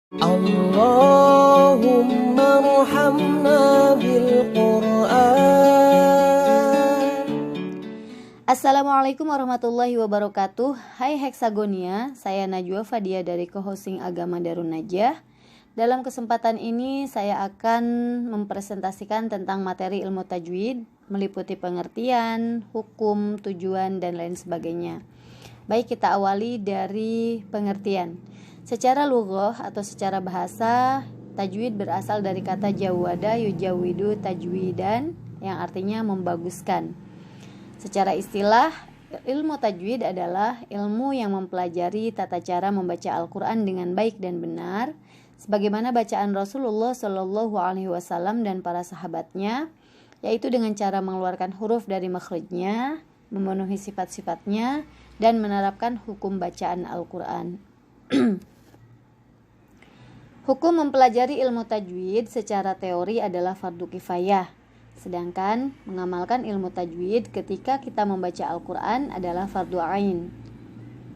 Allahumma arhamna bil Qur'an. Assalamualaikum warahmatullahi wabarakatuh. Hai Hexagonia, saya Najwa Fadia dari Co-hosting Agama Darun Najah. Dalam kesempatan ini saya akan mempresentasikan tentang materi ilmu tajwid, meliputi pengertian, hukum, tujuan, dan lain sebagainya. Baik, kita awali dari pengertian. Secara lughah atau secara bahasa, tajwid berasal dari kata jawada yujawidu tajwidan yang artinya membaguskan. Secara istilah, ilmu tajwid adalah ilmu yang mempelajari tata cara membaca Al-Quran dengan baik dan benar, sebagaimana bacaan Rasulullah Shallallahu Alaihi Wasallam dan para sahabatnya, yaitu dengan cara mengeluarkan huruf dari makhrijnya, memenuhi sifat-sifatnya, dan menerapkan hukum bacaan Al-Quran. Hukum mempelajari ilmu tajwid secara teori adalah fardu kifayah. Sedangkan mengamalkan ilmu tajwid ketika kita membaca Al-Quran adalah fardu ain.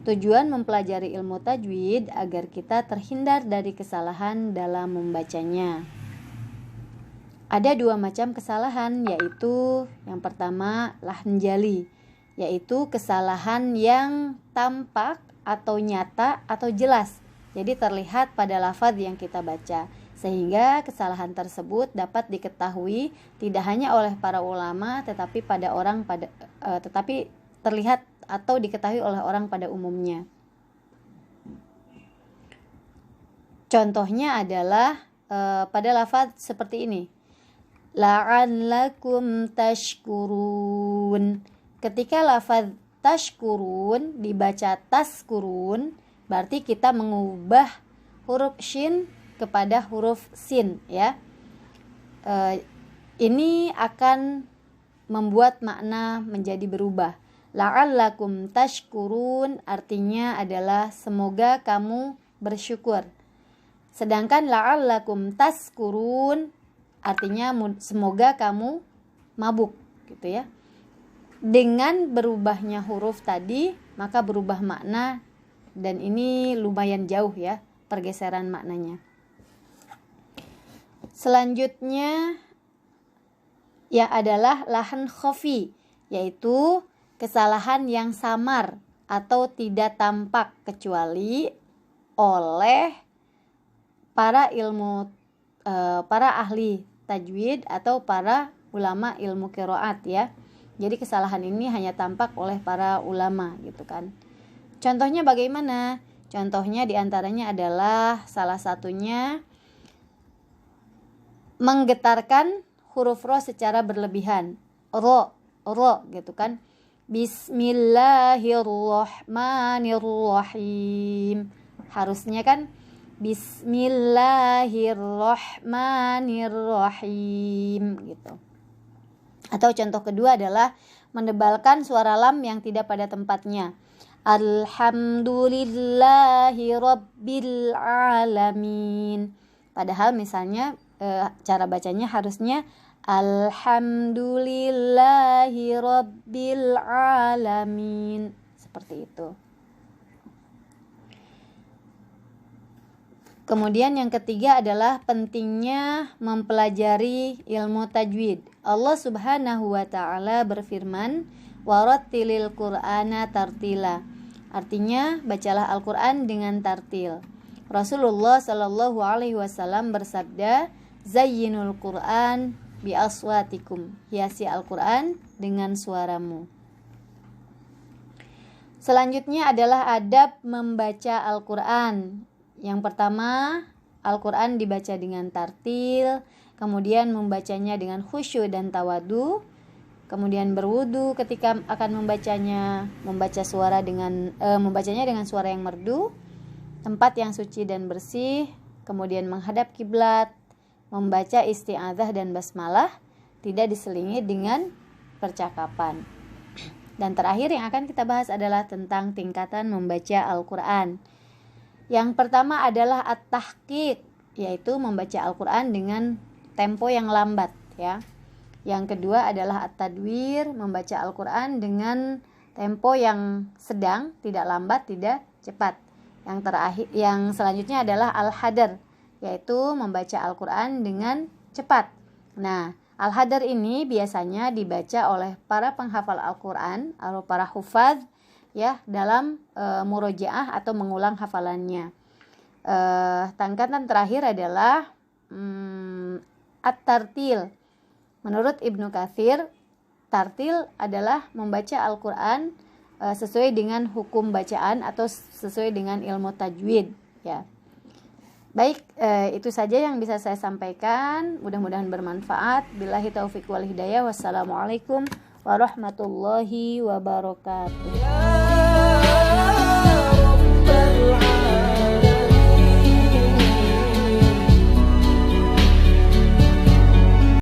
Tujuan mempelajari ilmu tajwid agar kita terhindar dari kesalahan dalam membacanya. Ada dua macam kesalahan, yaitu yang pertama lahn jali, yaitu kesalahan yang tampak atau nyata atau jelas. Jadi terlihat pada lafaz yang kita baca, sehingga kesalahan tersebut dapat diketahui tidak hanya oleh para ulama tetapi terlihat atau diketahui oleh orang pada umumnya. Contohnya adalah pada lafaz seperti ini. La'allakum tashkurun. Ketika lafaz tashkurun dibaca taskurun, berarti kita mengubah huruf shin kepada huruf sin, ya. Ini akan membuat makna menjadi berubah. La'allakum tashkurun artinya adalah semoga kamu bersyukur. Sedangkan la'allakum taskurun artinya semoga kamu mabuk, gitu ya. Dengan berubahnya huruf tadi, maka berubah makna, dan ini lumayan jauh ya pergeseran maknanya. Selanjutnya ya adalah lahan khafi, yaitu kesalahan yang samar atau tidak tampak kecuali oleh para ahli tajwid atau para ulama ilmu qiraat, ya. Jadi kesalahan ini hanya tampak oleh para ulama, gitu kan. Contohnya bagaimana? Contohnya diantaranya adalah salah satunya menggetarkan huruf ro secara berlebihan. Ro gitu kan. Bismillahirrahmanirrahim. Harusnya kan Bismillahirrahmanirrahim gitu. Atau contoh kedua adalah mendebalkan suara lam yang tidak pada tempatnya. Alhamdulillahi rabbil alamin. Padahal misalnya cara bacanya harusnya Alhamdulillahi rabbil alamin. Seperti itu. Kemudian yang ketiga adalah pentingnya mempelajari ilmu tajwid. Allah Subhanahu wa taala berfirman, "Warattilil Qur'ana tartila." Artinya, bacalah Al-Qur'an dengan tartil. Rasulullah sallallahu alaihi wasallam bersabda, "Zayyinul Qur'an bi aswatikum." Hiasi Al-Qur'an dengan suaramu. Selanjutnya adalah adab membaca Al-Qur'an. Yang pertama, Al-Quran dibaca dengan tartil, kemudian membacanya dengan khusyuk dan tawadu, kemudian berwudu ketika akan membacanya, membacanya dengan suara yang merdu, tempat yang suci dan bersih, kemudian menghadap kiblat, membaca isti'adzah dan basmalah, tidak diselingi dengan percakapan. Dan terakhir yang akan kita bahas adalah tentang tingkatan membaca Al-Quran. Yang pertama adalah at-tahqiq, yaitu membaca Al-Quran dengan tempo yang lambat, ya. Yang kedua adalah at-tadwir, membaca Al-Quran dengan tempo yang sedang, tidak lambat, tidak cepat. Yang selanjutnya adalah al-hadar, yaitu membaca Al-Qur'an dengan cepat. Nah, al-hadar ini biasanya dibaca oleh para penghafal Al-Qur'an atau para hufadz ya dalam murojaah atau mengulang hafalannya. Tingkatan terakhir adalah at-tartil. Menurut Ibnu Katsir, tartil adalah membaca Al-Qur'an sesuai dengan hukum bacaan atau sesuai dengan ilmu tajwid ya. Baik, itu saja yang bisa saya sampaikan. Mudah-mudahan bermanfaat. Billahi taufiq wal hidayah. Wassalamualaikum warahmatullahi wabarakatuh.